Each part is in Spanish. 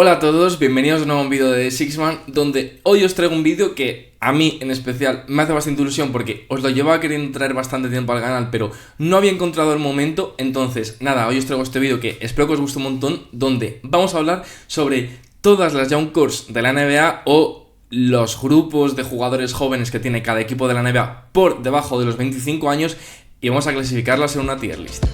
Hola a todos, bienvenidos a un nuevo vídeo de Sixman, donde hoy os traigo un vídeo que a mí en especial me hace bastante ilusión porque os lo llevaba queriendo traer bastante tiempo al canal, pero no había encontrado el momento. Entonces nada, hoy os traigo este vídeo que espero que os guste un montón, donde vamos a hablar sobre todas las Young Cores de la NBA o los grupos de jugadores jóvenes que tiene cada equipo de la NBA por debajo de los 25 años y vamos a clasificarlas en una tier list.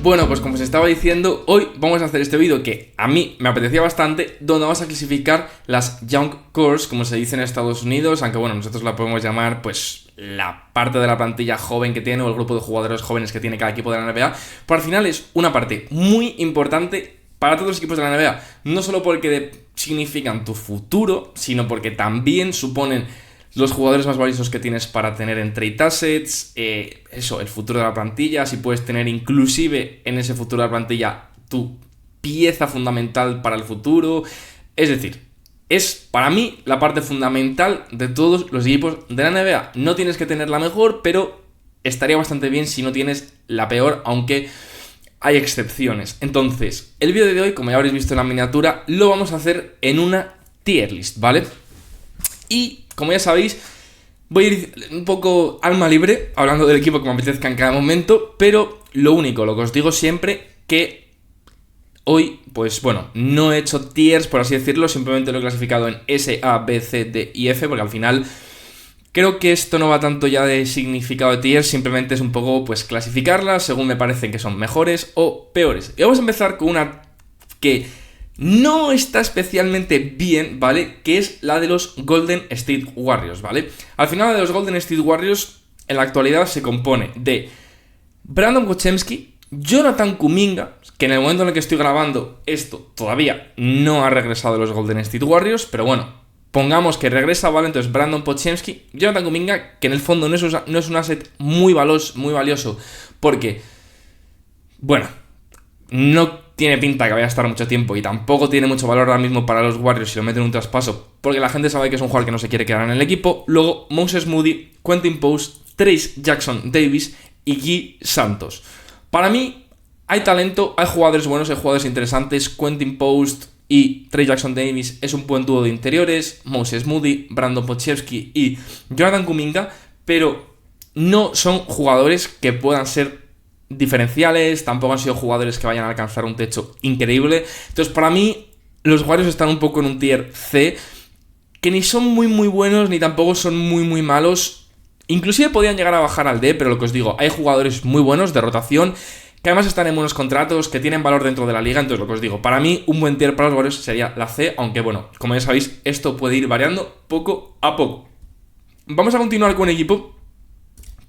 Bueno, pues como os estaba diciendo, hoy vamos a hacer este vídeo que a mí me apetecía bastante, donde vamos a clasificar las Young Cores, como se dice en Estados Unidos, aunque bueno, nosotros la podemos llamar pues la parte de la plantilla joven que tiene o el grupo de jugadores jóvenes que tiene cada equipo de la NBA, pero al final es una parte muy importante para todos los equipos de la NBA, no solo porque significan tu futuro, sino porque también suponen los jugadores más valiosos que tienes para tener en trade assets, el futuro de la plantilla, si puedes tener inclusive en ese futuro de la plantilla tu pieza fundamental para el futuro. Es decir, es para mí la parte fundamental de todos los equipos de la NBA. No tienes que tener la mejor, pero estaría bastante bien si no tienes la peor, aunque hay excepciones. Entonces, el vídeo de hoy, como ya habréis visto en la miniatura, lo vamos a hacer en una tier list, ¿vale? Y como ya sabéis, voy a ir un poco alma libre, hablando del equipo que me apetezca en cada momento, pero lo que os digo siempre, que hoy, pues bueno, no he hecho tiers, por así decirlo, simplemente lo he clasificado en S, A, B, C, D y F, porque al final creo que esto no va tanto ya de significado de tiers, simplemente es un poco, pues, clasificarlas según me parecen que son mejores o peores. Y vamos a empezar con una que no está especialmente bien, ¿vale? Que es la de los Golden State Warriors, ¿vale? Al final de los Golden State Warriors, en la actualidad se compone de Brandon Podziemski, Jonathan Kuminga, que en el momento en el que estoy grabando esto todavía no ha regresado de los Golden State Warriors, pero bueno, pongamos que regresa, ¿vale? Entonces Brandon Podziemski, Jonathan Kuminga, que en el fondo no es un asset muy valioso, porque, bueno, no tiene pinta que vaya a estar mucho tiempo y tampoco tiene mucho valor ahora mismo para los Warriors si lo meten en un traspaso, porque la gente sabe que es un jugador que no se quiere quedar en el equipo. Luego Moses Moody, Quentin Post, Trace Jackson Davis y Guy Santos. Para mí hay talento, hay jugadores buenos, hay jugadores interesantes. Quentin Post y Trace Jackson Davis es un buen dúo de interiores. Moses Moody, Brandon Podziemski y Jonathan Kuminga, pero no son jugadores que puedan ser diferenciales, tampoco han sido jugadores que vayan a alcanzar un techo increíble. Entonces para mí los Warriors están un poco en un tier C, que ni son muy buenos ni tampoco son muy malos. Inclusive podrían llegar a bajar al D, pero lo que os digo, hay jugadores muy buenos de rotación que además están en buenos contratos, que tienen valor dentro de la liga. Entonces lo que os digo, para mí un buen tier para los Warriors sería la C, aunque bueno, como ya sabéis, esto puede ir variando poco a poco. Vamos a continuar con un equipo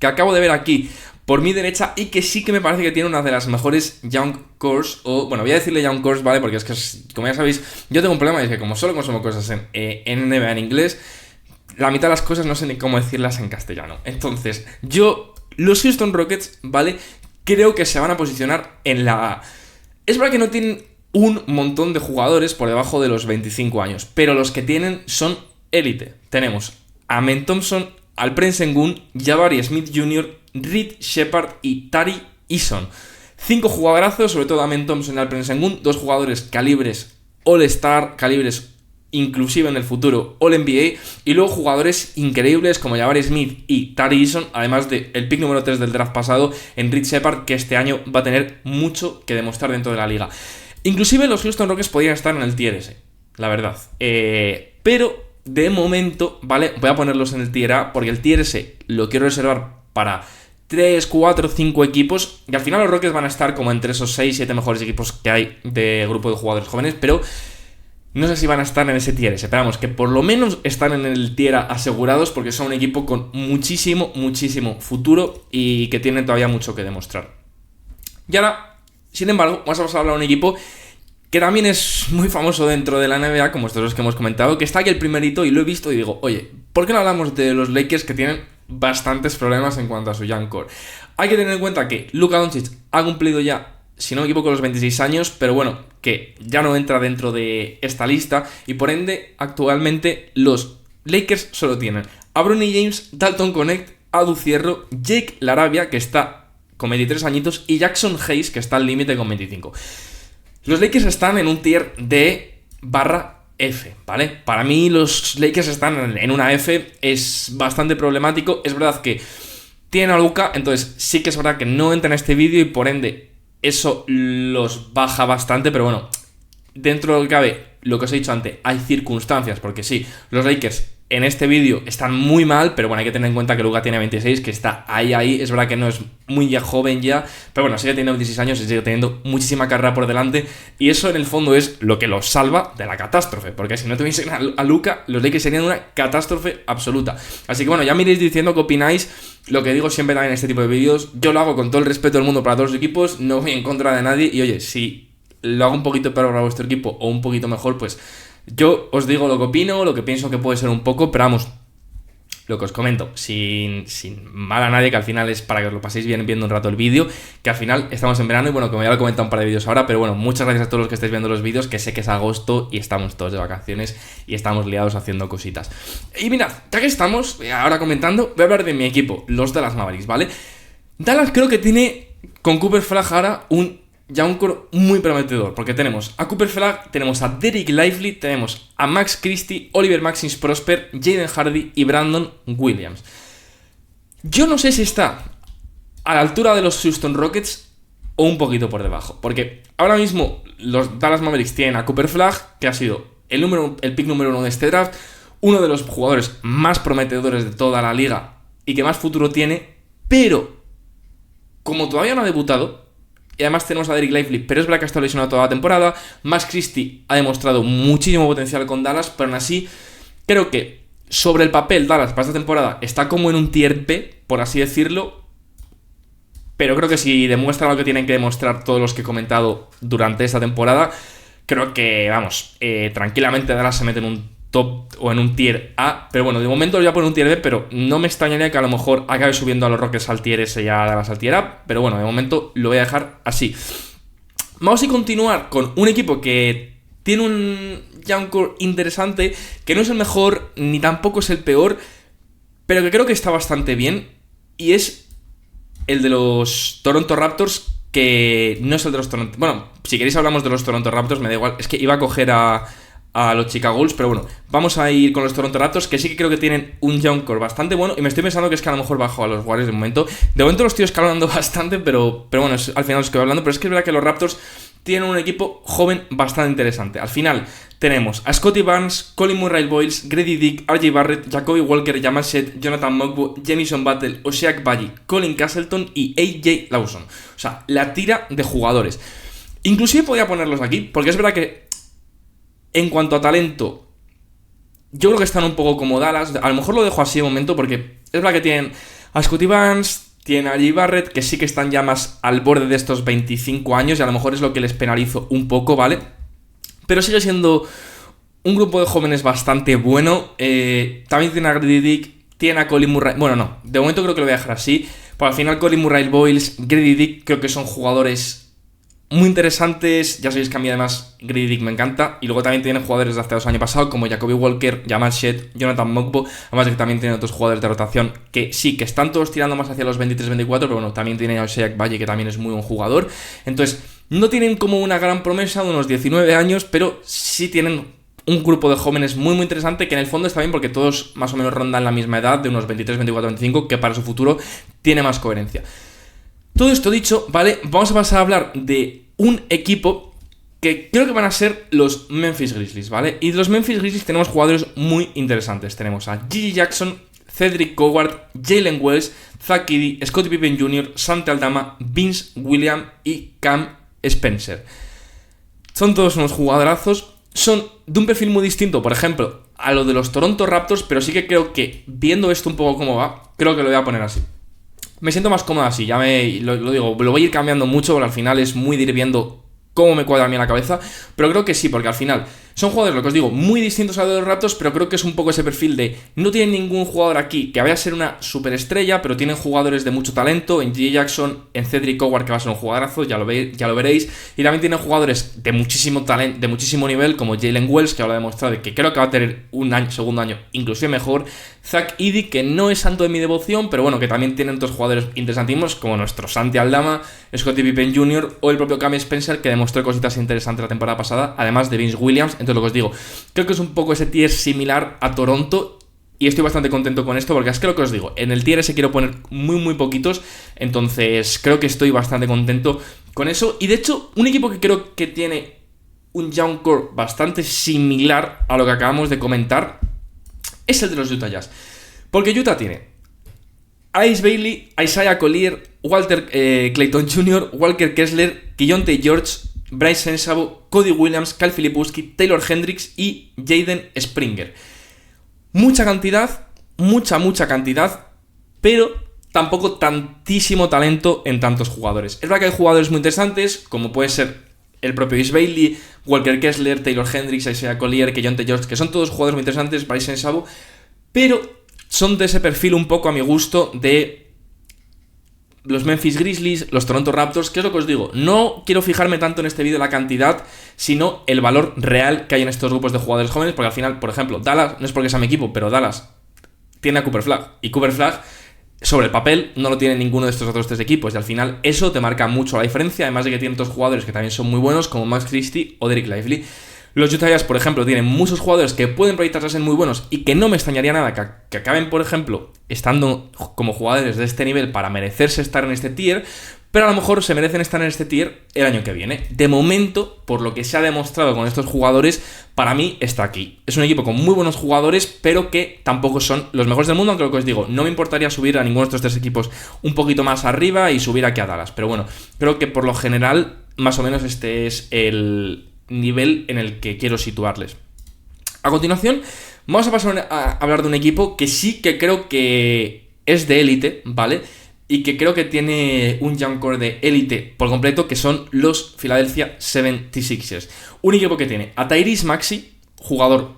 que acabo de ver aquí por mi derecha y que sí que me parece que tiene una de las mejores Young Cores, o bueno, voy a decirle Young Cores, ¿vale? Porque es que, como ya sabéis, yo tengo un problema y es que como solo consumo cosas en NBA en inglés, la mitad de las cosas no sé ni cómo decirlas en castellano. Entonces, los Houston Rockets, ¿vale? Creo que se van a posicionar en la A. Es verdad que no tienen un montón de jugadores por debajo de los 25 años, pero los que tienen son élite. Tenemos a Amen Thompson, Alperen Sengun, Jabari Smith Jr., Reed Shepard y Tari Eason. 5 jugadorazos, sobre todo Amen Thompson y Alperen Sengun, 2 jugadores calibres All-Star, calibres inclusive en el futuro All-NBA, y luego jugadores increíbles como Jabari Smith y Tari Eason, además del pick número 3 del draft pasado en Reed Shepard, que este año va a tener mucho que demostrar dentro de la liga. Inclusive los Houston Rockets podrían estar en el tier S, la verdad. Pero de momento, ¿vale? Voy a ponerlos en el tier A, porque el tier S lo quiero reservar para 3, 4, 5 equipos, y al final los Rockets van a estar como entre esos 6, 7 mejores equipos que hay de grupo de jugadores jóvenes, pero no sé si van a estar en ese tier S. Esperamos que por lo menos están en el tier A asegurados, porque son un equipo con muchísimo futuro y que tienen todavía mucho que demostrar. Y ahora, sin embargo, vamos a hablar de un equipo que también es muy famoso dentro de la NBA, como estos los que hemos comentado, que está aquí el primerito y lo he visto y digo, oye, ¿por qué no hablamos de los Lakers, que tienen bastantes problemas en cuanto a su Young Core? Hay que tener en cuenta que Luka Doncic ha cumplido ya, si no me equivoco, los 26 años, pero bueno, que ya no entra dentro de esta lista y por ende actualmente los Lakers solo tienen a Bronny James, Dalton Connect, a Ducierro, Jake Larabia, que está con 23 añitos, y Jackson Hayes, que está al límite con 25. Los Lakers están en un tier D/F, ¿vale? Para mí los Lakers están en una F, es bastante problemático. Es verdad que tienen a Luka, entonces sí que es verdad que no entra en este vídeo y por ende eso los baja bastante, pero bueno, dentro de lo que cabe, lo que os he dicho antes, hay circunstancias, porque sí, los Lakers en este vídeo están muy mal, pero bueno, hay que tener en cuenta que Luka tiene 26, que está ahí, es verdad que no es muy ya joven ya, pero bueno, sigue teniendo 26 años y sigue teniendo muchísima carrera por delante, y eso en el fondo es lo que los salva de la catástrofe, porque si no tuviesen a Luka, los Lakers serían una catástrofe absoluta. Así que bueno, ya me iréis diciendo qué opináis. Lo que digo siempre también en este tipo de vídeos, yo lo hago con todo el respeto del mundo para todos los equipos, no voy en contra de nadie, y oye, si lo hago un poquito peor para vuestro equipo o un poquito mejor, pues yo os digo lo que opino, lo que pienso que puede ser un poco, pero vamos, lo que os comento, sin mal a nadie, que al final es para que os lo paséis bien viendo un rato el vídeo, que al final estamos en verano y bueno, como ya lo he comentado un par de vídeos ahora, pero bueno, muchas gracias a todos los que estáis viendo los vídeos, que sé que es agosto y estamos todos de vacaciones y estamos liados haciendo cositas. Y mirad, ya que estamos ahora comentando, voy a hablar de mi equipo, los Dallas Mavericks, ¿vale? Dallas creo que tiene con Cooper Flagg ahora ya un core muy prometedor, porque tenemos a Cooper Flagg, tenemos a Dereck Lively, tenemos a Max Christie, Oliver Maxence Prosper, Jaden Hardy y Brandon Williams. Yo no sé si está a la altura de los Houston Rockets o un poquito por debajo, porque ahora mismo los Dallas Mavericks tienen a Cooper Flagg, que ha sido el pick número 1 de este draft, uno de los jugadores más prometedores de toda la liga y que más futuro tiene, pero como todavía no ha debutado, y además tenemos a Dereck Lively, pero es verdad que ha estado lesionado toda la temporada. Max Christie ha demostrado muchísimo potencial con Dallas, pero aún así creo que sobre el papel Dallas para esta temporada está como en un tier B, por así decirlo. Pero creo que si demuestran lo que tienen que demostrar todos los que he comentado durante esta temporada, creo que, vamos, tranquilamente Dallas se mete en un top o en un tier A, pero bueno, de momento ya pone un tier B, pero no me extrañaría que a lo mejor acabe subiendo a los Rockets al tier S y a Dallas al tier A, pero bueno, de momento lo voy a dejar así. Vamos a continuar con un equipo que tiene un young core interesante, que no es el mejor ni tampoco es el peor, pero que creo que está bastante bien, y es el de los Toronto Raptors, que no es el de los Toronto... Bueno, si queréis hablamos de los Toronto Raptors, me da igual, es que iba a coger a los Chicago Bulls, pero bueno, vamos a ir con los Toronto Raptors, que sí que creo que tienen un young core bastante bueno, y me estoy pensando que es que a lo mejor bajo a los Warriors de momento. De momento los estoy escalando bastante, pero bueno, al final os quedo hablando, pero es que es verdad que los Raptors tienen un equipo joven bastante interesante. Al final tenemos a Scottie Barnes, Colin Murray-Boyles, Grady Dick, RJ Barrett, Jacoby Walker, Jamal Shead, Jonathan Mokbo, Jamison Battle, Oshaak Bayi, Colin Castleton y AJ Lawson. O sea, la tira de jugadores. Inclusive podría ponerlos aquí, porque es verdad que en cuanto a talento, yo creo que están un poco como Dallas. A lo mejor lo dejo así de momento porque es verdad que tienen a Scottie Barnes, tienen a RJ Barrett, que sí que están ya más al borde de estos 25 años y a lo mejor es lo que les penalizo un poco, ¿vale? Pero sigue siendo un grupo de jóvenes bastante bueno. También tienen a Grady Dick, tienen a Colin Murray... Bueno, no, de momento creo que lo voy a dejar así. Pero al final Colin Murray-Boyles, Grady Dick, creo que son jugadores muy interesantes. Ya sabéis que a mí además Grady Dick me encanta. Y luego también tienen jugadores de hace 2 años pasados como Jacoby Walker, Jamal Shead, Jonathan Mokbo. Además de que también tienen otros jugadores de rotación que sí, que están todos tirando más hacia los 23-24, pero bueno, también tienen a Oshaak Bayi, que también es muy buen jugador. Entonces, no tienen como una gran promesa de unos 19 años, pero sí tienen un grupo de jóvenes muy muy interesante, que en el fondo está bien porque todos más o menos rondan la misma edad, de unos 23, 24, 25, que para su futuro tiene más coherencia. Todo esto dicho, ¿vale? Vamos a pasar a hablar de un equipo que creo que van a ser los Memphis Grizzlies, ¿vale? Y de los Memphis Grizzlies tenemos jugadores muy interesantes. Tenemos a Gigi Jackson, Cedric Howard, Jalen Wells, Zach Edey, Scottie Pippen Jr., Santi Aldama, Vince Williams y Cam Spencer. Son todos unos jugadorazos. Son de un perfil muy distinto, por ejemplo, a lo de los Toronto Raptors, pero sí que creo que, viendo esto un poco cómo va, creo que lo voy a poner así. Me siento más cómodo así, ya lo digo, lo voy a ir cambiando mucho, porque al final es muy de ir viendo cómo me cuadra a mí en la cabeza, pero creo que sí, porque al final Son jugadores, lo que os digo, muy distintos a los Raptors, pero creo que es un poco ese perfil de no tienen ningún jugador aquí que vaya a ser una superestrella, pero tienen jugadores de mucho talento, en J. Jackson, en Cedric Howard, que va a ser un jugadorazo, ya lo veréis, y también tienen jugadores de muchísimo talento, de muchísimo nivel, como Jalen Wells, que ahora ha demostrado que creo que va a tener segundo año inclusive mejor, Zach Edey, que no es santo de mi devoción, pero bueno, que también tienen otros jugadores interesantísimos, como nuestro Santi Aldama, Scottie Pippen Jr. o el propio Cam Spencer, que demostró cositas interesantes la temporada pasada, además de Vince Williams. Entonces, lo que os digo, creo que es un poco ese tier similar a Toronto, y estoy bastante contento con esto, porque es que lo que os digo, en el tier ese quiero poner muy poquitos, entonces creo que estoy bastante contento con eso. Y de hecho, un equipo que creo que tiene un young core bastante similar a lo que acabamos de comentar es el de los Utah Jazz, porque Utah tiene Ice Bailey, Isaiah Collier, Walter Clayton Jr., Walker Kessler, Keyonte George, Bryce Sensabo, Cody Williams, Kyle Filipowski, Taylor Hendricks y Jaden Springer. Mucha cantidad, mucha cantidad, pero tampoco tantísimo talento en tantos jugadores. Es verdad que hay jugadores muy interesantes, como puede ser el propio Ice Bailey, Walker Kessler, Taylor Hendricks, Isaiah Collier, Keyonte George, que son todos jugadores muy interesantes, Bryce Sensabo, pero son de ese perfil un poco a mi gusto de los Memphis Grizzlies, los Toronto Raptors, que es lo que os digo, no quiero fijarme tanto en este vídeo la cantidad, sino el valor real que hay en estos grupos de jugadores jóvenes, porque al final, por ejemplo, Dallas, no es porque sea mi equipo, pero Dallas tiene a Cooper Flagg, y Cooper Flagg sobre el papel no lo tiene ninguno de estos otros tres equipos, y al final eso te marca mucho la diferencia, además de que tienen otros jugadores que también son muy buenos, como Max Christie o Derek Lively. Los Utah Jazz, por ejemplo, tienen muchos jugadores que pueden proyectarse a ser muy buenos y que no me extrañaría nada que acaben, por ejemplo, estando como jugadores de este nivel para merecerse estar en este tier, pero a lo mejor se merecen estar en este tier el año que viene. De momento, por lo que se ha demostrado con estos jugadores, para mí está aquí. Es un equipo con muy buenos jugadores, pero que tampoco son los mejores del mundo, aunque lo que os digo, no me importaría subir a ninguno de estos tres equipos un poquito más arriba y subir aquí a Dallas. Pero bueno, creo que por lo general, más o menos este es el nivel en el que quiero situarles. A continuación, vamos a pasar a hablar de un equipo que sí que creo que es de élite, ¿vale? Y que creo que tiene un young core de élite por completo, que son los Philadelphia 76ers. Un equipo que tiene a Tyrese Maxey, jugador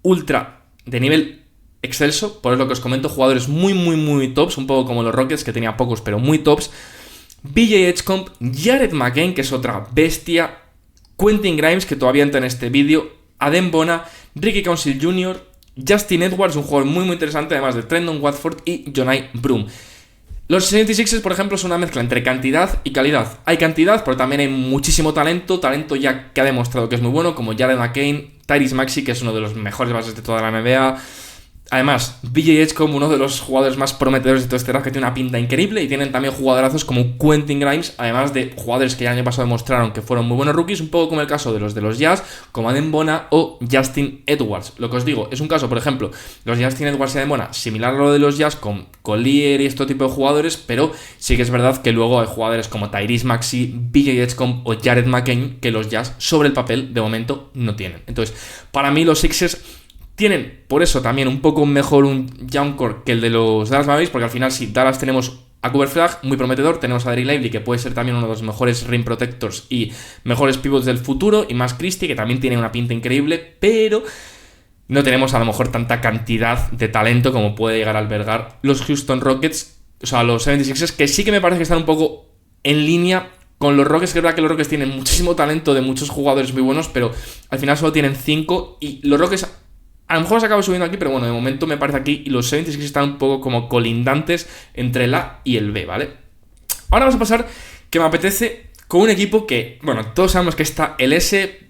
ultra de nivel excelso, por lo que os comento, jugadores muy tops, un poco como los Rockets, que tenía pocos pero muy tops. BJ Edgecomb, Jared McCain, que es otra bestia, Quentin Grimes, que todavía entra en este vídeo, Adem Bona, Ricky Council Jr., Justin Edwards, un jugador muy interesante, además de Trendon Watford y Johni Broome. Los 76ers, por ejemplo, son una mezcla entre cantidad y calidad. Hay cantidad, pero también hay muchísimo talento ya que ha demostrado que es muy bueno, como Jared McCain, Tyrese Maxey, que es uno de los mejores bases de toda la NBA. Además, BJ Edgecomb, uno de los jugadores más prometedores de todo este draft, que tiene una pinta increíble, y tienen también jugadorazos como Quentin Grimes, además de jugadores que el año pasado demostraron que fueron muy buenos rookies, un poco como el caso de los Jazz, como Adem Bona o Justin Edwards. Lo que os digo, es un caso, por ejemplo, los Justin Edwards y Adem Bona, similar a lo de los Jazz, con Collier y este tipo de jugadores, pero sí que es verdad que luego hay jugadores como Tyrese Maxey, BJ Edgecomb o Jared McCain, que los Jazz sobre el papel de momento no tienen. Entonces, para mí los Sixers tienen, por eso, también un poco mejor un young core que el de los Dallas Mavericks, porque al final, si Dallas tenemos a Cooper Flagg, muy prometedor, tenemos a Derek Lively, que puede ser también uno de los mejores rim protectors y mejores pivots del futuro, y Max Christie, que también tiene una pinta increíble, pero no tenemos a lo mejor tanta cantidad de talento como puede llegar a albergar los Houston Rockets, o sea, los 76ers, que sí que me parece que están un poco en línea con los Rockets, que es verdad que los Rockets tienen muchísimo talento de muchos jugadores muy buenos, pero al final solo tienen 5, y los Rockets a lo mejor se acaba subiendo aquí, pero bueno, de momento me parece aquí, y los 76ers están un poco como colindantes entre el A y el B, ¿vale? Ahora vamos a pasar, que me apetece, con un equipo que, bueno, todos sabemos que está el S,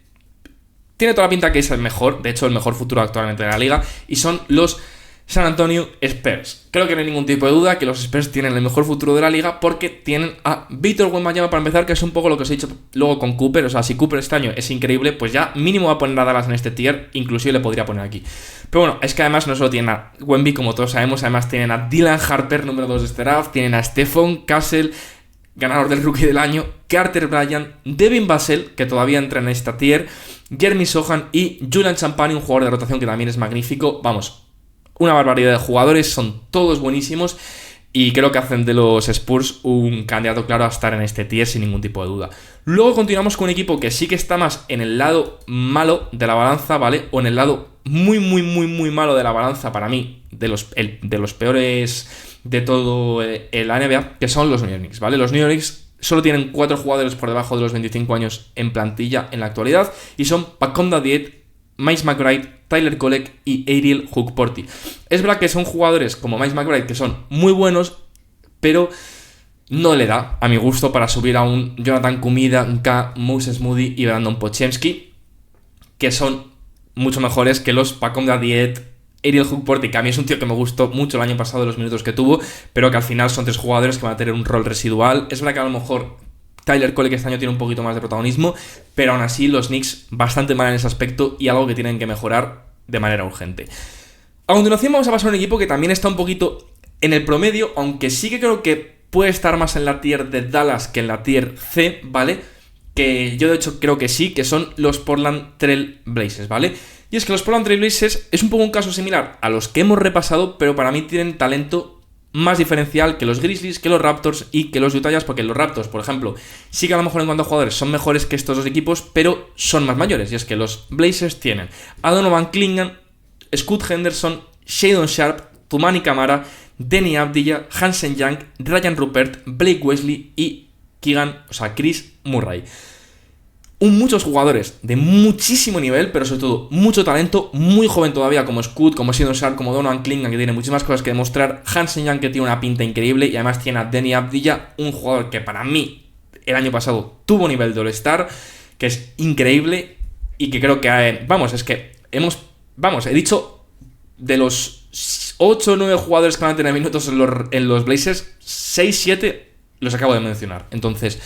tiene toda la pinta que es el mejor, de hecho el mejor futuro actualmente de la liga, y son los San Antonio Spurs. Creo que no hay ningún tipo de duda que los Spurs tienen el mejor futuro de la liga, porque tienen a Victor Wembanyama para empezar, que es un poco lo que os he dicho luego con Cooper. O sea, si Cooper este año es increíble, pues ya mínimo va a poner a Dallas en este tier, inclusive le podría poner aquí. Pero bueno, es que además no solo tienen a Wemby, como todos sabemos, además tienen a Dylan Harper, número 2 de este draft, tienen a Stephon Castle, ganador del Rookie del Año, Carter Bryant, Devin Vassell, que todavía entra en esta tier, Jeremy Sohan y Julian Champagnie, un jugador de rotación que también es magnífico. Vamos, una barbaridad de jugadores, son todos buenísimos, Y creo que hacen de los Spurs un candidato claro a estar en este tier sin ningún tipo de duda. Luego continuamos con un equipo que sí que está más en el lado malo de la balanza, ¿vale? O en el lado muy malo de la balanza para mí, de los peores de todo la NBA, que son los New York Knicks, ¿vale? Los New York Knicks solo tienen 4 jugadores por debajo de los 25 años en plantilla en la actualidad y son Paconda Diet, Miles McBride, Tyler Kolek y Ariel Hukporti. Es verdad que son jugadores como Miles McBride que son muy buenos, pero no le da, a mi gusto, para subir a un Jonathan Kumida, un K, Moses Moody y Brandon Podziemski, que son mucho mejores que los Paconda Diet, Ariel Hukporti, que a mí es un tío que me gustó mucho el año pasado los minutos que tuvo, pero que al final son 3 jugadores que van a tener un rol residual. Es verdad que a lo mejor Tyler Kolek este año tiene un poquito más de protagonismo, pero aún así los Knicks bastante mal en ese aspecto y algo que tienen que mejorar de manera urgente. A continuación vamos a pasar a un equipo que también está un poquito en el promedio, aunque sí que creo que puede estar más en la tier de Dallas que en la tier C, ¿vale? Que yo de hecho creo que sí, que son los Portland Trail Blazers, ¿vale? Y es que los Portland Trail Blazers es un poco un caso similar a los que hemos repasado, pero para mí tienen talento más diferencial que los Grizzlies, que los Raptors y que los Utah Jazz, porque los Raptors, por ejemplo, sí que a lo mejor en cuanto a jugadores son mejores que estos dos equipos, pero son más mayores. Y es que los Blazers tienen a Donovan Clingan, Scoot Henderson, Shadon Sharp, Toumani Camara, Deni Avdija, Hansen Young, Ryan Rupert, Blake Wesley y Chris Murray. Muchos jugadores de muchísimo nivel, pero sobre todo mucho talento, muy joven todavía, como Scoot, como Shadon Sharp, como Donovan Clingan, que tiene muchísimas cosas que demostrar, Hansen Young, que tiene una pinta increíble, y además tiene a Deni Avdija, un jugador que para mí el año pasado tuvo nivel de All-Star, que es increíble, y que creo que, he dicho, de los 8 o 9 jugadores que van a tener minutos en los Blazers, 6-7 los acabo de mencionar. Entonces,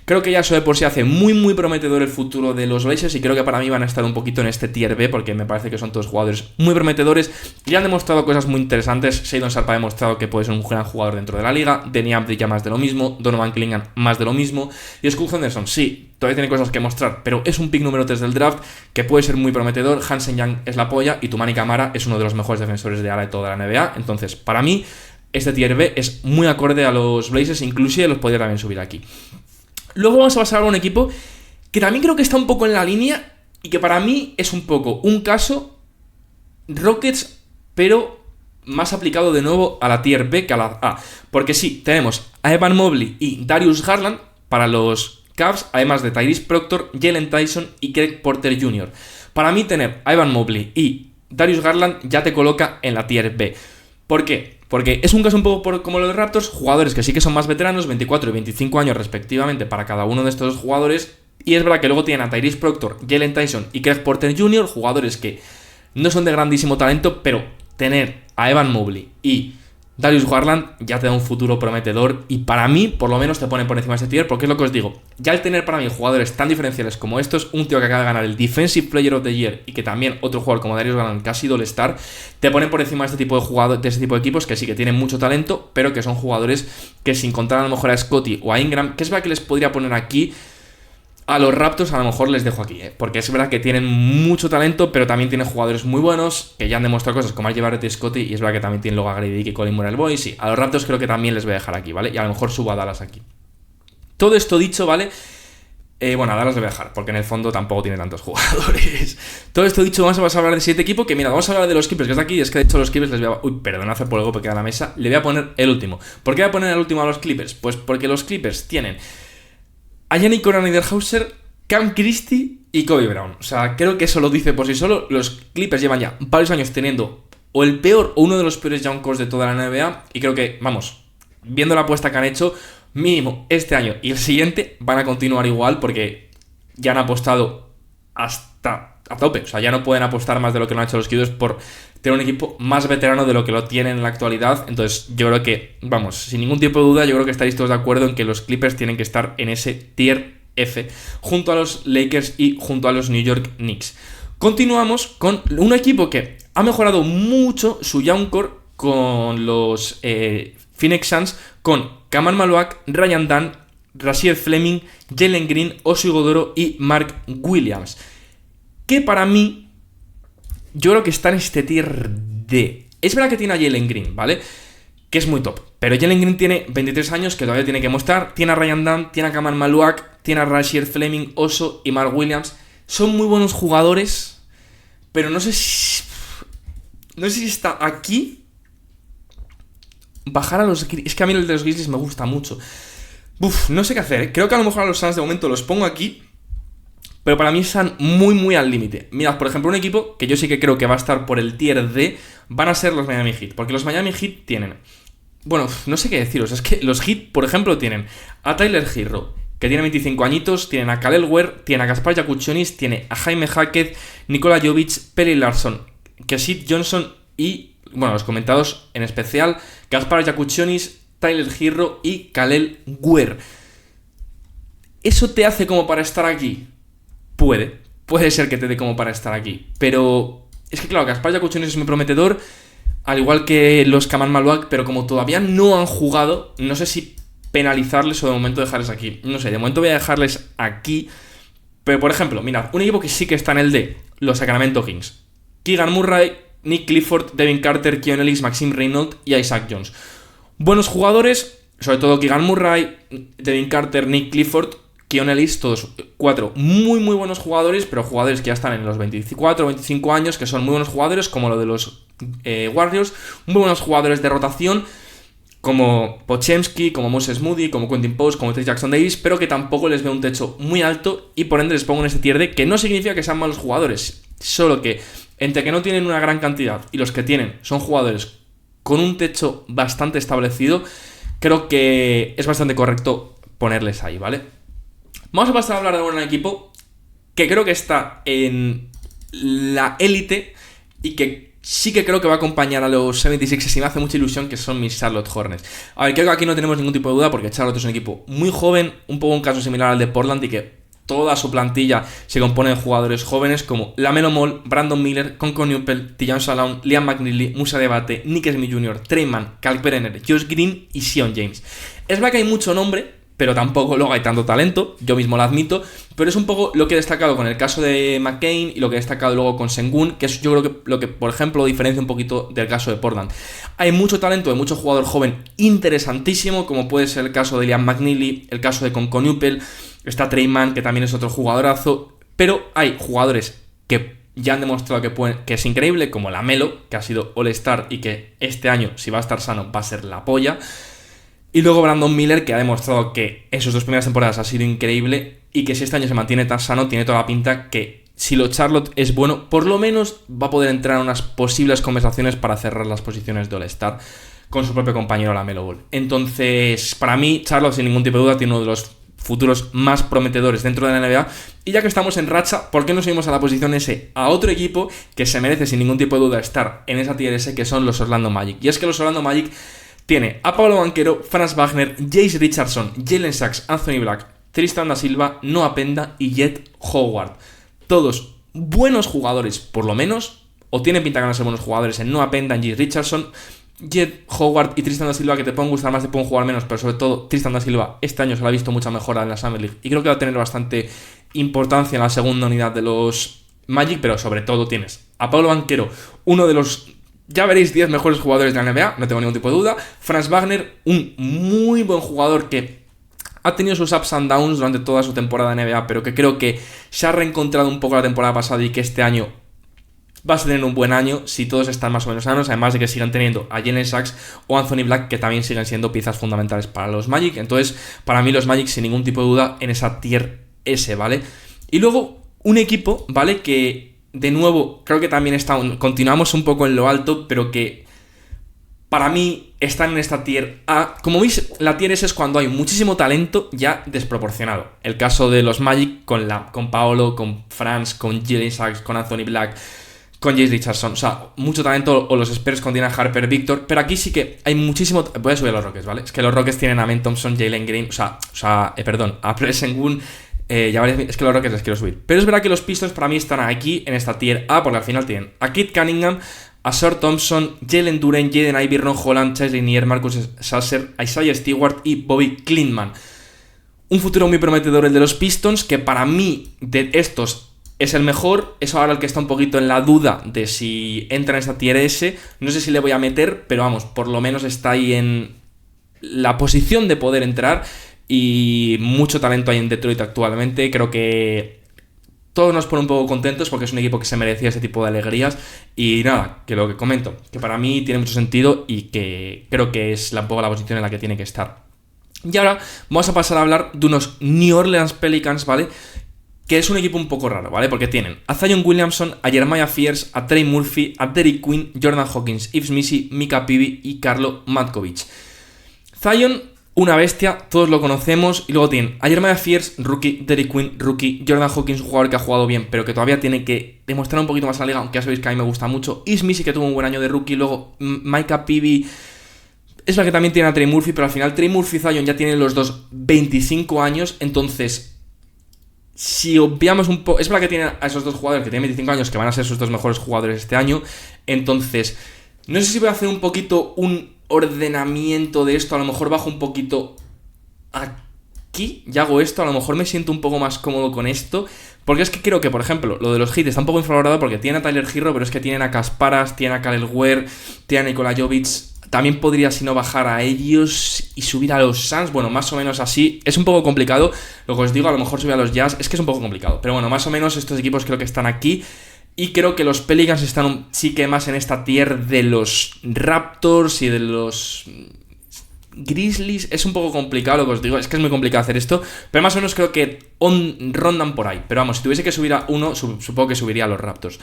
creo que ya eso de por sí hace muy prometedor el futuro de los Blazers, y creo que para mí van a estar un poquito en este tier B, porque me parece que son todos jugadores muy prometedores y han demostrado cosas muy interesantes. Shadon Sharp ha demostrado que puede ser un gran jugador dentro de la liga, Deni Avdija más de lo mismo, Donovan Clingan más de lo mismo, y Scoot Henderson sí, todavía tiene cosas que mostrar, pero es un pick número 3 del draft que puede ser muy prometedor. Hansen Young es la polla y Toumani Camara es uno de los mejores defensores de ala de toda la NBA. Entonces, para mí, este tier B es muy acorde a los Blazers, inclusive los podría también subir aquí. Luego vamos a pasar a un equipo que también creo que está un poco en la línea y que para mí es un poco un caso Rockets, pero más aplicado de nuevo a la tier B que a la A. Porque sí, tenemos a Evan Mobley y Darius Garland para los Cavs, además de Tyrese Proctor, Jalen Tyson y Craig Porter Jr. Para mí tener a Evan Mobley y Darius Garland ya te coloca en la tier B. ¿Por qué? Porque es un caso un poco como lo de Raptors, jugadores que sí que son más veteranos, 24 y 25 años respectivamente para cada uno de estos dos jugadores, y es verdad que luego tienen a Tyrese Proctor, Jalen Tyson y Craig Porter Jr., jugadores que no son de grandísimo talento, pero tener a Evan Mobley y Darius Garland ya te da un futuro prometedor, y para mí por lo menos te pone por encima de ese tier, porque es lo que os digo, ya el tener para mí jugadores tan diferenciales como estos, un tío que acaba de ganar el Defensive Player of the Year y que también otro jugador como Darius Garland que ha sido All-Star, te pone por encima de este tipo de jugadores, de este tipo de equipos que sí que tienen mucho talento, pero que son jugadores que, sin contar a lo mejor a Scottie o a Ingram, que es verdad que les podría poner aquí, a los Raptors a lo mejor les dejo aquí, porque es verdad que tienen mucho talento, pero también tienen jugadores muy buenos que ya han demostrado cosas como RJ Barrett y Scottie, y es verdad que también tienen luego a Grady Dick y Colin Murray Boy. Sí, a los Raptors creo que también les voy a dejar aquí, ¿vale? Y a lo mejor subo a Dallas aquí. Todo esto dicho, ¿vale? Bueno, a Dallas le voy a dejar, porque en el fondo tampoco tiene tantos jugadores. Todo esto dicho, vamos a hablar de 7 equipos, que mira, vamos a hablar de los Clippers, que está aquí, y es que de hecho los Clippers les voy a... Uy, perdón, hacer por el golpe que da la mesa, le voy a poner el último. ¿Por qué voy a poner el último a los Clippers? Pues porque los Clippers tienen a Yannick Conan Niederhauser, Cam Christie y Kobe Brown. O sea, creo que eso lo dice por sí solo. Los Clippers llevan ya varios años teniendo o el peor o uno de los peores young cores de toda la NBA, y creo que, vamos, viendo la apuesta que han hecho, mínimo este año y el siguiente van a continuar igual, porque ya han apostado hasta a tope. O sea, ya no pueden apostar más de lo que no han hecho los Clippers por tener un equipo más veterano de lo que lo tienen en la actualidad. Entonces yo creo que, vamos, sin ningún tipo de duda, yo creo que estaréis todos de acuerdo en que los Clippers tienen que estar en ese tier F, junto a los Lakers y junto a los New York Knicks. Continuamos con un equipo que ha mejorado mucho su young core con los Phoenix Suns, con Kaman Maluak, Ryan Dunn, Rasheed Fleming, Jalen Green, Ossie Godoro y Mark Williams, que para mí yo creo que está en este tier D. Es verdad que tiene a Jalen Green, ¿vale? que es muy top. Pero Jalen Green tiene 23 años que todavía tiene que mostrar. Tiene a Ryan Dunn, tiene a Kamal Maluak, tiene a Rasheed Fleming, Oso y Mark Williams. Son muy buenos jugadores, pero no sé si está aquí. Bajar a los... Es que a mí el de los Grizzlies me gusta mucho. No sé qué hacer. Creo que a lo mejor a los Suns de momento los pongo aquí, pero para mí están muy, muy al límite. Mirad, por ejemplo, un equipo que yo sí que creo que va a estar por el tier D van a ser los Miami Heat. Porque los Miami Heat tienen... Bueno, no sé qué deciros. Es que los Heat, por ejemplo, tienen a Tyler Herro, que tiene 25 añitos, tienen a Kalel Ware, tienen a Gaspar Jakučionis, tiene a Jaime Hackett, Nikola Jovic, Perry Larson, Kessit Johnson y, bueno, los comentados en especial, Gaspar Jakučionis, Tyler Herro y Kalel Ware. ¿Eso te hace como para estar aquí? Puede ser que te dé como para estar aquí, pero es que claro, Gaspar Jakučionis es muy prometedor, al igual que los Kamal Maluak, pero como todavía no han jugado, no sé si penalizarles o de momento dejarles aquí. No sé, de momento voy a dejarles aquí. Pero por ejemplo, mirad, un equipo que sí que está en el D, los Sacramento Kings. Keegan Murray, Nick Clifford, Devin Carter, Keon Ellis, Maxime Reynolds y Isaac Jones. Buenos jugadores, sobre todo Keegan Murray, Devin Carter, Nick Clifford, Keon Ellis, todos 4 muy muy buenos jugadores, pero jugadores que ya están en los 24 o 25 años, que son muy buenos jugadores, como lo de los Warriors, muy buenos jugadores de rotación, como Pochemski, como Moses Moody, como Quentin Post, como Trey Jackson Davis, pero que tampoco les veo un techo muy alto y por ende les pongo en este tier D, que no significa que sean malos jugadores, solo que entre que no tienen una gran cantidad y los que tienen son jugadores con un techo bastante establecido, creo que es bastante correcto ponerles ahí, ¿vale? Vamos a pasar a hablar de un equipo que creo que está en la élite y que sí que creo que va a acompañar a los 76ers y me hace mucha ilusión, que son mis Charlotte Hornets. A ver, creo que aquí no tenemos ningún tipo de duda porque Charlotte es un equipo muy joven, un poco un caso similar al de Portland y que toda su plantilla se compone de jugadores jóvenes como LaMelo Ball, Brandon Miller, Concon Newpel, Tijan Salon, Liam McNeely, Musa Debate, Nick Smith Jr., Trey Mann, Cal Brenner, Josh Green y Sion James. Es verdad que hay mucho nombre, pero tampoco luego hay tanto talento, yo mismo lo admito, pero es un poco lo que he destacado con el caso de McCain y lo que he destacado luego con Sengun, que es yo creo que lo que, por ejemplo, diferencia un poquito del caso de Portland. Hay mucho talento, hay mucho jugador joven interesantísimo, como puede ser el caso de Liam McNeely, el caso de Concon Newpel, está Trey Mann, que también es otro jugadorazo, pero hay jugadores que ya han demostrado que es increíble, como LaMelo, que ha sido All-Star y que este año, si va a estar sano, va a ser la polla. Y luego Brandon Miller, que ha demostrado que en sus 2 primeras temporadas ha sido increíble y que si este año se mantiene tan sano, tiene toda la pinta que si lo Charlotte es bueno, por lo menos va a poder entrar en unas posibles conversaciones para cerrar las posiciones de All-Star con su propio compañero LaMelo Ball. Entonces, para mí, Charlotte, sin ningún tipo de duda, tiene uno de los futuros más prometedores dentro de la NBA. Y ya que estamos en racha, ¿por qué no subimos a la posición S a otro equipo que se merece sin ningún tipo de duda estar en esa tier S, que son los Orlando Magic? Y es que los Orlando Magic tiene a Pablo Banchero, Franz Wagner, Jace Richardson, Jalen Sachs, Anthony Black, Tristan da Silva, Noah Penda y Jet Howard. Todos buenos jugadores, por lo menos, o tienen pinta de ganar ser buenos jugadores en Noah Penda, Jace Richardson, Jet Howard y Tristan da Silva, que te pueden gustar más, te pueden jugar menos, pero sobre todo Tristan da Silva este año se le ha visto mucha mejora en la Summer League y creo que va a tener bastante importancia en la segunda unidad de los Magic, pero sobre todo tienes a Pablo Banchero, uno de los... Ya veréis 10 mejores jugadores de la NBA, no tengo ningún tipo de duda. Franz Wagner, un muy buen jugador que ha tenido sus ups and downs durante toda su temporada de NBA, pero que creo que se ha reencontrado un poco la temporada pasada y que este año va a tener un buen año si todos están más o menos sanos, además de que sigan teniendo a Jalen Sachs o Anthony Black, que también siguen siendo piezas fundamentales para los Magic. Entonces, para mí los Magic, sin ningún tipo de duda, en esa tier S, ¿vale? Y luego, un equipo, ¿vale? Que... De nuevo, creo que también continuamos un poco en lo alto, pero que para mí están en esta tier A. Como veis, la tier S es cuando hay muchísimo talento ya desproporcionado. El caso de los Magic con Paolo, con Franz, con Jalen Sachs, con Anthony Black, con Jace Richardson. O sea, mucho talento, o los Spurs con Dina Harper, Victor. Pero aquí sí que hay muchísimo... Voy a subir a los Rockets, ¿vale? Es que los Rockets tienen a Men Thompson, Jalen Green, a Sengun. Ya veréis, es que los Rockets les quiero subir. Pero es verdad que los Pistons para mí están aquí en esta tier A, porque al final tienen a Kit Cunningham, a Sor Thompson, Jalen Duren, Jaden Ivey, Ron Holland, Chase Lanier, Marcus Sasser, Isaiah Stewart y Bobby Klintman. Un futuro muy prometedor el de los Pistons, que para mí, de estos es el mejor, es ahora el que está un poquito en la duda de si entra en esta tier S, no sé si le voy a meter, pero vamos, por lo menos está ahí en la posición de poder entrar y mucho talento hay en Detroit actualmente, creo que todos nos pone un poco contentos porque es un equipo que se merecía ese tipo de alegrías y nada, que lo que comento, que para mí tiene mucho sentido y que creo que es un poco la posición en la que tiene que estar. Y ahora vamos a pasar a hablar de unos New Orleans Pelicans, ¿vale? Que es un equipo un poco raro, ¿vale? Porque tienen a Zion Williamson, a Jeremiah Fears, a Trey Murphy, a Derrick Quinn, Jordan Hawkins, Yves Missi, Mika Pivi y Karlo Matkovic. Zion, una bestia, todos lo conocemos. Y luego tienen a Jeremiah Fears, rookie, Derrick Quinn, rookie, Jordan Hawkins, un jugador que ha jugado bien, pero que todavía tiene que demostrar un poquito más a la liga, aunque ya sabéis que a mí me gusta mucho. Yves Missi, que tuvo un buen año de rookie, luego Mika Pivi es la que también tiene a Trey Murphy, pero al final Trey Murphy y Zion ya tienen los dos 25 años, entonces si obviamos un poco, es verdad que tienen a esos dos jugadores que tienen 25 años, que van a ser sus dos mejores jugadores este año, entonces no sé si voy a hacer un poquito un ordenamiento de esto, a lo mejor bajo un poquito aquí y hago esto, a lo mejor me siento un poco más cómodo con esto, porque es que creo que, por ejemplo, lo de los Heat está un poco infravalorado porque tienen a Tyler Herro, pero es que tienen a Kasparas, tienen a Khalil Ware, tienen a Nikola Jovic. También podría, si no, bajar a ellos y subir a los Suns. Bueno, más o menos así. Es un poco complicado. Lo que os digo, a lo mejor subir a los Jazz. Es que es un poco complicado. Pero bueno, más o menos estos equipos creo que están aquí. Y creo que los Pelicans están sí que más en esta tier de los Raptors y de los Grizzlies. Es un poco complicado lo que os digo. Es que es muy complicado hacer esto. Pero más o menos creo que rondan por ahí. Pero vamos, si tuviese que subir a uno, supongo que subiría a los Raptors.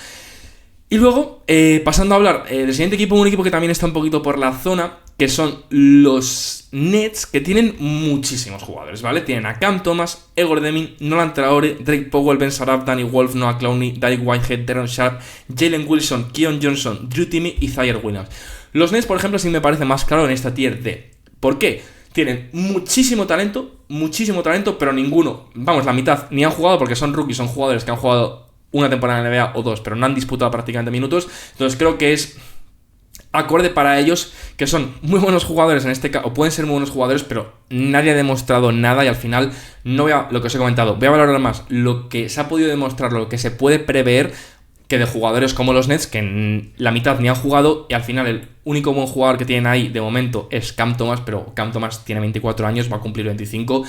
Y luego, pasando a hablar del siguiente equipo, un equipo que también está un poquito por la zona, que son los Nets, que tienen muchísimos jugadores, ¿vale? Tienen a Cam Thomas, Egor Demin, Nolan Traore, Drake Powell, Ben Sarab, Danny Wolf, Noah Clowney, Derek Whitehead, Deron Sharp, Jalen Wilson, Keon Johnson, Drew Timme y Zaire Williams. Los Nets, por ejemplo, sí me parece más claro en esta tier D. ¿Por qué? Tienen muchísimo talento, pero ninguno, vamos, la mitad, ni han jugado porque son rookies, son jugadores que han jugado una temporada en la NBA o dos, pero no han disputado prácticamente minutos. Entonces creo que es acorde para ellos, que son muy buenos jugadores en este caso, o pueden ser muy buenos jugadores, pero nadie ha demostrado nada y al final no voy a, lo que os he comentado, voy a valorar más lo que se ha podido demostrar, lo que se puede prever, que de jugadores como los Nets, que la mitad ni han jugado y al final el único buen jugador que tienen ahí de momento es Cam Thomas, pero Cam Thomas tiene 24 años, va a cumplir 25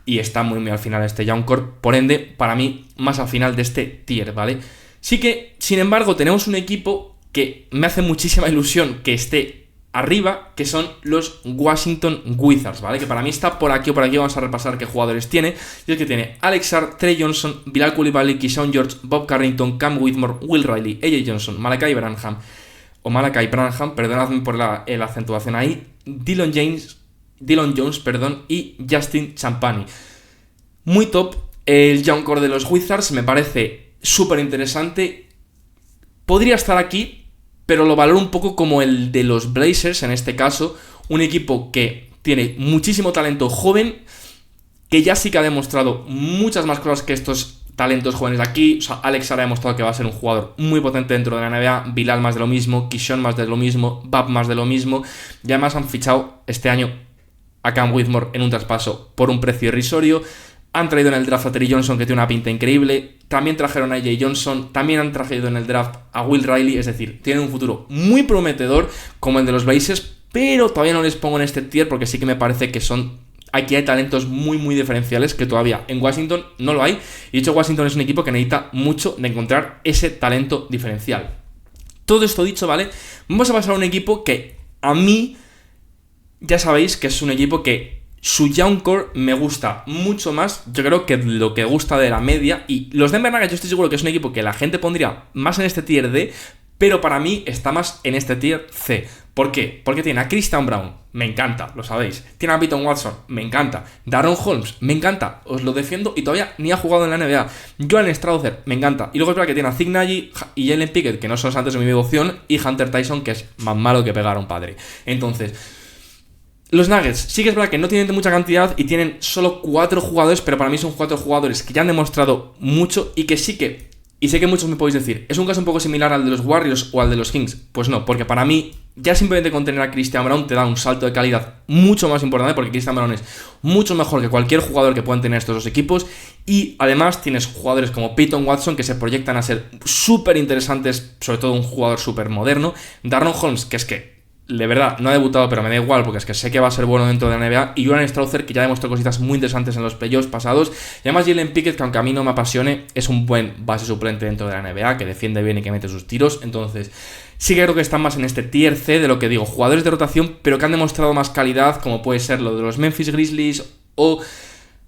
y está muy al final este Young Core, por ende, para mí, más al final de este tier, ¿vale? Sí que, sin embargo, tenemos un equipo que me hace muchísima ilusión que esté arriba, que son los Washington Wizards, ¿vale? Que para mí está por aquí o por aquí, vamos a repasar qué jugadores tiene. Y es que tiene Alex Sarr, Trey Johnson, Bilal Coulibaly, Keyshawn George, Bob Carrington, Cam Whitmore, Will Riley, AJ Johnson, Malachi Branham, perdonadme por la acentuación ahí, Dillon Jones, y Justin Champagny. Muy top el Young Core de los Wizards, me parece súper interesante. Podría estar aquí, pero lo valoro un poco como el de los Blazers en este caso. Un equipo que tiene muchísimo talento joven, que ya sí que ha demostrado muchas más cosas que estos talentos jóvenes de aquí. O sea, Alex Sarr ha demostrado que va a ser un jugador muy potente dentro de la NBA. Bilal más de lo mismo, Keyshawn más de lo mismo, Bab más de lo mismo. Y además han fichado este año a Cam Whitmore en un traspaso por un precio irrisorio. Han traído en el draft a Trey Johnson, que tiene una pinta increíble. También trajeron a AJ Johnson. También han traído en el draft a Will Riley. Es decir, tienen un futuro muy prometedor como el de los Blazers, pero todavía no les pongo en este tier porque sí que me parece que aquí hay talentos muy diferenciales que todavía en Washington no lo hay. Y de hecho Washington es un equipo que necesita mucho de encontrar ese talento diferencial. Todo esto dicho, ¿vale? Vamos a pasar a un equipo que a mí ya sabéis que es un equipo que su Young Core me gusta mucho más, yo creo que lo que gusta de la media. Y los Denver Nuggets yo estoy seguro que es un equipo que la gente pondría más en este tier D, pero para mí está más en este tier C. ¿Por qué? Porque tiene a Christian Brown, me encanta, lo sabéis. Tiene a Peyton Watson, me encanta. Darron Holmes, me encanta, os lo defiendo y todavía ni ha jugado en la NBA. Joan Strauther, me encanta. Y luego es verdad que tiene a Zig Nagy y Jalen Pickett, que no son santos de mi devoción, y Hunter Tyson, que es más malo que pegar a un padre. Entonces, los Nuggets sí que es verdad que no tienen mucha cantidad y tienen solo 4 jugadores, pero para mí son 4 jugadores que ya han demostrado mucho y que sí que Y sé que muchos me podéis decir, ¿es un caso un poco similar al de los Warriors o al de los Kings? Pues no, porque para mí ya simplemente con tener a Christian Braun te da un salto de calidad mucho más importante, porque Christian Braun es mucho mejor que cualquier jugador que puedan tener estos dos equipos, y además tienes jugadores como Peyton Watson que se proyectan a ser súper interesantes, sobre todo un jugador súper moderno, Darren Holmes, que es que de verdad, no ha debutado, pero me da igual, porque es que sé que va a ser bueno dentro de la NBA. Y Jordan Strausser, que ya demostró cositas muy interesantes en los playoffs pasados. Y además Jalen Pickett, que aunque a mí no me apasione, es un buen base suplente dentro de la NBA, que defiende bien y que mete sus tiros. Entonces, sí que creo que están más en este tier C de lo que digo, jugadores de rotación, pero que han demostrado más calidad, como puede ser lo de los Memphis Grizzlies o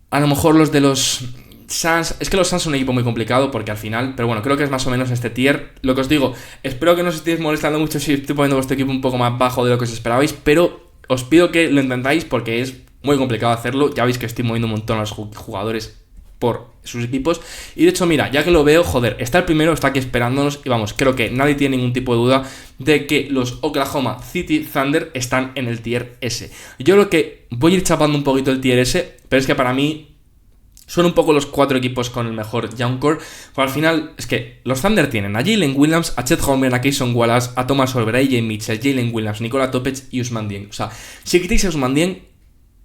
a lo mejor los de los Suns. Es que los Suns son un equipo muy complicado porque al final, pero bueno, creo que es más o menos este tier. Lo que os digo, espero que no os estéis molestando mucho si estoy poniendo vuestro equipo un poco más bajo de lo que os esperabais, pero os pido que lo intentáis porque es muy complicado hacerlo. Ya veis que estoy moviendo un montón a los jugadores por sus equipos. Y de hecho, mira, ya que lo veo, joder, está el primero, está aquí esperándonos. Y vamos, creo que nadie tiene ningún tipo de duda de que los Oklahoma City Thunder están en el tier S. Yo creo que voy a ir chapando un poquito el tier S, pero es que para mí son un poco los 4 equipos con el mejor Young Core. Pero al final es que los Thunder tienen a Jalen Williams, a Chet Holmgren, a Cason Wallace, a Thomas Olver, a AJ Mitchell, Jalen Williams, Nikola Topic y Ousmane Dieng. O sea, si quitáis a Ousmane Dieng,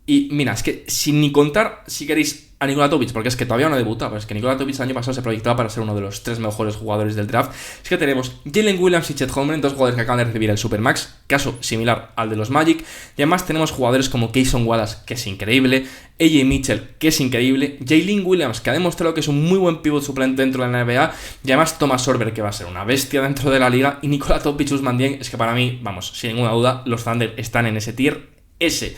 y mira, es que sin ni contar, si queréis, a Nikola Topic, porque es que todavía no ha debutado, pero es que Nikola Topic el año pasado se proyectaba para ser uno de los 3 mejores jugadores del draft. Es que tenemos Jalen Williams y Chet Holmgren, 2 jugadores que acaban de recibir el Supermax, caso similar al de los Magic, y además tenemos jugadores como Cason Wallace, que es increíble, AJ Mitchell, que es increíble, Jalen Williams, que ha demostrado que es un muy buen pivot suplente dentro de la NBA, y además Thomas Olver, que va a ser una bestia dentro de la liga, y Nikola Topic, Ousmane Dieng. Es que para mí, vamos, sin ninguna duda, los Thunder están en ese tier S.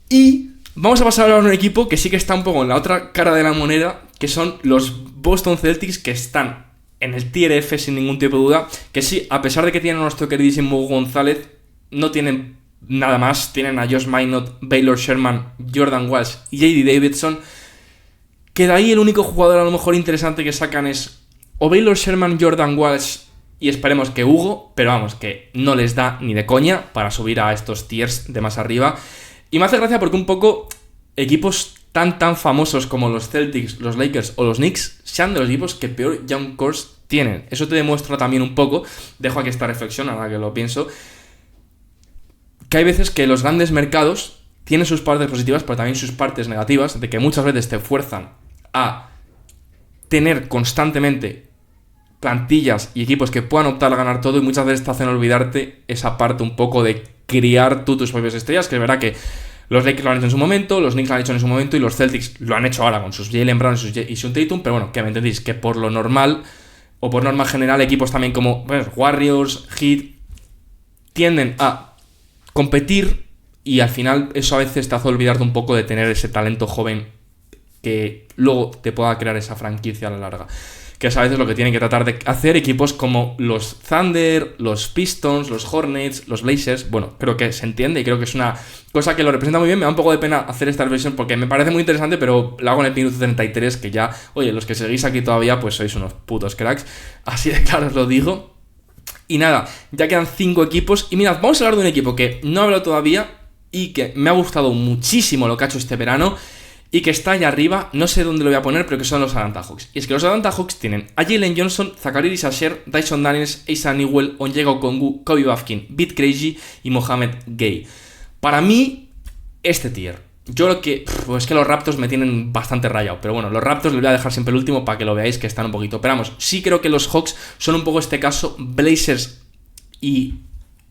Y vamos a pasar a hablar de un equipo que sí que está un poco en la otra cara de la moneda, que son los Boston Celtics, que están en el tier F sin ningún tipo de duda, que sí, a pesar de que tienen a nuestro queridísimo González, no tienen nada más. Tienen a Josh Minot, Baylor Sherman, Jordan Walsh y J.D. Davidson, que de ahí el único jugador a lo mejor interesante que sacan es o Baylor Sherman, Jordan Walsh y esperemos que Hugo, pero vamos, que no les da ni de coña para subir a estos tiers de más arriba. Y me hace gracia porque un poco equipos tan famosos como los Celtics, los Lakers o los Knicks sean de los equipos que peor Young Cores tienen. Eso te demuestra también un poco, dejo aquí esta reflexión ahora que lo pienso, que hay veces que los grandes mercados tienen sus partes positivas pero también sus partes negativas, de que muchas veces te fuerzan a tener constantemente plantillas y equipos que puedan optar a ganar todo, y muchas veces te hacen olvidarte esa parte un poco de criar tú tus propias estrellas, que es verdad que los Lakers lo han hecho en su momento, los Knicks lo han hecho en su momento y los Celtics lo han hecho ahora con sus Jaylen Brown y sus Tatum, pero bueno, que me entendéis, que por lo normal o por norma general equipos también como Warriors, Heat tienden a competir, y al final eso a veces te hace olvidarte un poco de tener ese talento joven que luego te pueda crear esa franquicia a la larga, que es a veces lo que tienen que tratar de hacer equipos como los Thunder, los Pistons, los Hornets, los Blazers. Bueno, creo que se entiende y creo que es una cosa que lo representa muy bien. Me da un poco de pena hacer esta reflexión porque me parece muy interesante, pero la hago en el minuto 33, que ya, oye, los que seguís aquí todavía, pues sois unos putos cracks, así de claro os lo digo. Y nada, ya quedan 5 equipos, y mirad, vamos a hablar de un equipo que no he hablado todavía y que me ha gustado muchísimo lo que ha hecho este verano, y que está allá arriba, no sé dónde lo voy a poner, pero que son los Atlanta Hawks. Y es que los Atlanta Hawks tienen a Jalen Johnson, Zachary Sasher, Dyson Daniels, Asa Newell, Onyeka Okongwu, Kobe Bufkin, Beat Crazy y Mohamed Gay. Para mí, este tier, yo creo que es que los Raptors me tienen bastante rayado, pero bueno, los Raptors les voy a dejar siempre el último para que lo veáis, que están un poquito. Pero vamos, sí creo que los Hawks son un poco este caso Blazers y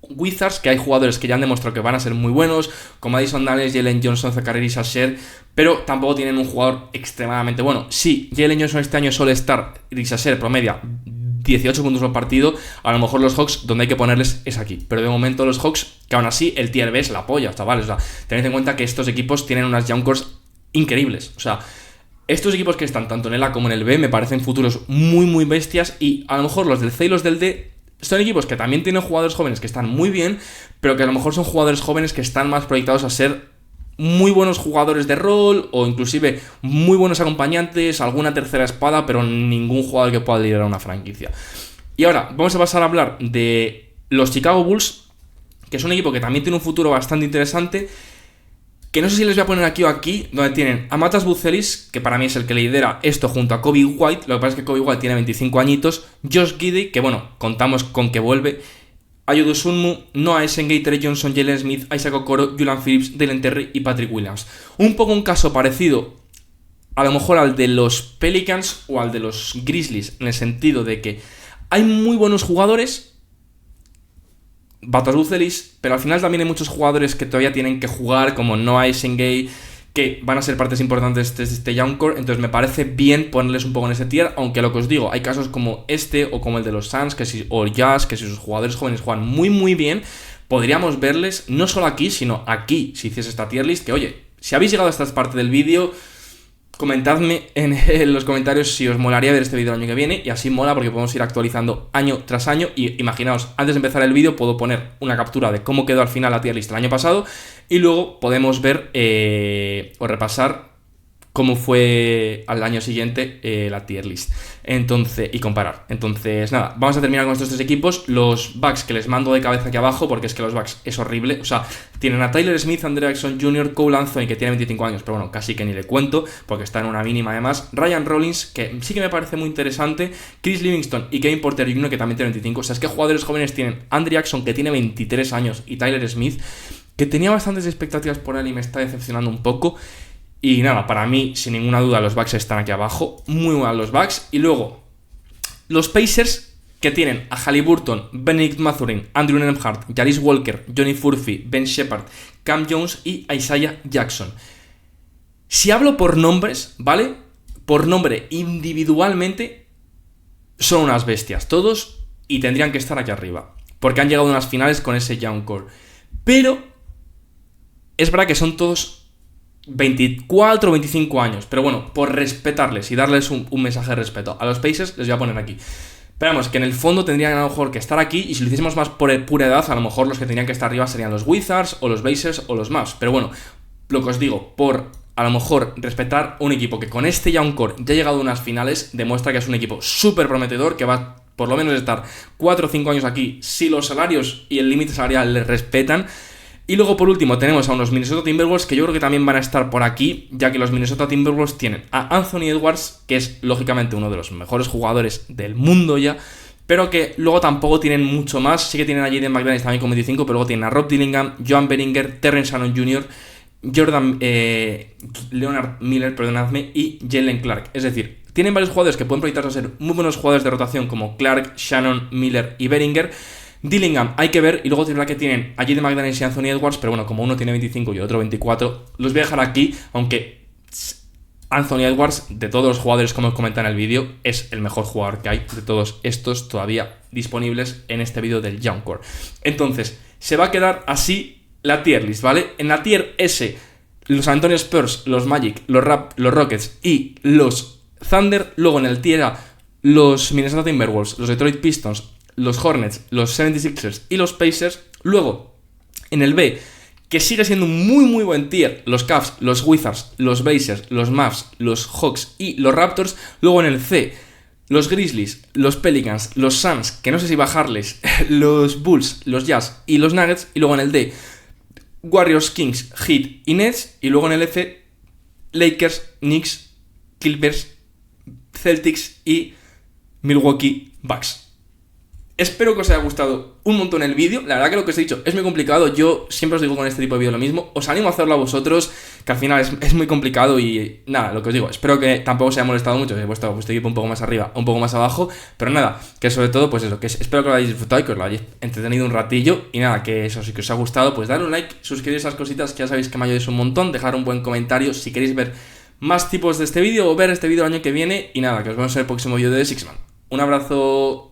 Wizards, que hay jugadores que ya han demostrado que van a ser muy buenos, como Addison Daniels, Jalen Johnson, Zachary Sasher, pero tampoco tienen un jugador extremadamente bueno. Sí, Jalen Johnson este año suele estar, y Sasher promedia 18 puntos por partido, a lo mejor los Hawks donde hay que ponerles es aquí, pero de momento los Hawks, que aún así el tier B es la polla, chavales. O sea, tened en cuenta que estos equipos tienen unas young cores increíbles. O sea, estos equipos que están tanto en el A como en el B me parecen futuros muy bestias, y a lo mejor los del C y los del D son equipos que también tienen jugadores jóvenes que están muy bien, pero que a lo mejor son jugadores jóvenes que están más proyectados a ser muy buenos jugadores de rol, o inclusive muy buenos acompañantes, alguna tercera espada, pero ningún jugador que pueda liderar una franquicia. Y ahora vamos a pasar a hablar de los Chicago Bulls, que es un equipo que también tiene un futuro bastante interesante, que no sé si les voy a poner aquí o aquí, donde tienen a Matas Buzelis, que para mí es el que lidera esto junto a Kobe White. Lo que pasa es que Kobe White tiene 25 añitos, Josh Giddey, que bueno, contamos con que vuelve, Ayodu Sunmu, Noah Esengate, Trey Johnson, Jalen Smith, Isaac Okoro, Julian Phillips, Dalen Terry y Patrick Williams. Un poco un caso parecido a lo mejor al de los Pelicans o al de los Grizzlies, en el sentido de que hay muy buenos jugadores, Matas Buzelis, pero al final también hay muchos jugadores que todavía tienen que jugar, como Noah Esengate, que van a ser partes importantes de este Young Core. Entonces me parece bien ponerles un poco en ese tier, aunque lo que os digo, hay casos como este o como el de los Suns o Jazz, que si sus jugadores jóvenes juegan muy muy bien, podríamos verles no solo aquí, sino aquí, si hiciese esta tier list. Que oye, si habéis llegado a esta parte del vídeo, comentadme en los comentarios si os molaría ver este vídeo el año que viene, y así mola porque podemos ir actualizando año tras año. Y imaginaos, antes de empezar el vídeo puedo poner una captura de cómo quedó al final la tier list el año pasado, y luego podemos ver o repasar cómo fue al año siguiente la tier list. Entonces, y comparar. Entonces, nada, vamos a terminar con estos tres equipos. Los Bucks, que les mando de cabeza aquí abajo, porque es que los Bucks es horrible. O sea, tienen a Tyler Smith, Andre Jackson Jr., Cole Anthony, que tiene 25 años, pero bueno, casi que ni le cuento, porque está en una mínima además. Ryan Rollins, que sí que me parece muy interesante. Chris Livingston y Kevin Porter Jr., que también tiene 25. O sea, es que jugadores jóvenes tienen Andre Jackson, que tiene 23 años, y Tyler Smith, que tenía bastantes expectativas por él y me está decepcionando un poco. Y nada, para mí, sin ninguna duda, los Bucks están aquí abajo. Muy mal los Bucks. Y luego, los Pacers, que tienen a Haliburton, Benedict Mathurin, Andrew Nembhard, Jarice Walker, Johnny Furphy, Ben Shepard, Cam Jones y Isaiah Jackson. Si hablo por nombres, ¿vale? Por nombre individualmente, son unas bestias todos y tendrían que estar aquí arriba, porque han llegado a unas finales con ese Young Core. Pero es verdad que son todos 24 o 25 años, pero bueno, por respetarles y darles un mensaje de respeto a los Pacers, les voy a poner aquí. Pero vamos, que en el fondo tendrían a lo mejor que estar aquí, y si lo hiciésemos más por pura edad, a lo mejor los que tendrían que estar arriba serían los Wizards o los Blazers o los Mavs. Pero bueno, lo que os digo, por a lo mejor respetar un equipo que con este Young Core ya ha llegado a unas finales, demuestra que es un equipo súper prometedor, que va por lo menos a estar 4 o 5 años aquí si los salarios y el límite salarial les respetan. Y luego por último tenemos a unos Minnesota Timberwolves, que yo creo que también van a estar por aquí, ya que los Minnesota Timberwolves tienen a Anthony Edwards, que es lógicamente uno de los mejores jugadores del mundo ya, pero que luego tampoco tienen mucho más. Sí que tienen a Jaden McDaniels también con 25, pero luego tienen a Rob Dillingham, Joan Beringer, Terrence Shannon Jr., Leonard Miller, perdonadme, y Jalen Clark. Es decir, tienen varios jugadores que pueden proyectarse a ser muy buenos jugadores de rotación, como Clark, Shannon, Miller y Beringer. Dillingham hay que ver, y luego tiene que tienen a Jaden McDaniels y Anthony Edwards, pero bueno, como uno tiene 25 y otro 24, los voy a dejar aquí, aunque Anthony Edwards, de todos los jugadores, como os comenté en el vídeo, es el mejor jugador que hay de todos estos todavía disponibles en este vídeo del Young Core. Entonces, se va a quedar así la tier list, ¿vale? En la tier S, los San Antonio Spurs, los Magic, los Rockets y los Thunder. Luego en el tier A, los Minnesota Timberwolves, los Detroit Pistons, los Hornets, los 76ers y los Pacers. Luego, en el B, que sigue siendo un muy muy buen tier, los Cavs, los Wizards, los Blazers, los Mavs, los Hawks y los Raptors. Luego en el C, los Grizzlies, los Pelicans, los Suns, que no sé si bajarles, los Bulls, los Jazz y los Nuggets. Y luego en el D, Warriors, Kings, Heat y Nets. Y luego en el F, Lakers, Knicks, Clippers, Celtics y Milwaukee Bucks. Espero que os haya gustado un montón el vídeo. La verdad que lo que os he dicho es muy complicado. Yo siempre os digo con este tipo de vídeo lo mismo. Os animo a hacerlo a vosotros, que al final es muy complicado. Y nada, lo que os digo, espero que tampoco os haya molestado mucho, que he puesto vuestro equipo un poco más arriba, un poco más abajo. Pero nada, que sobre todo, pues eso, que espero que lo hayáis disfrutado y que os lo hayáis entretenido un ratillo. Y nada, que eso, si que os ha gustado, pues darle un like, suscribiros a esas cositas que ya sabéis que me ayudáis un montón. Dejar un buen comentario si queréis ver más tipos de este vídeo o ver este vídeo el año que viene. Y nada, que os vemos en el próximo vídeo de Sixman. Un abrazo.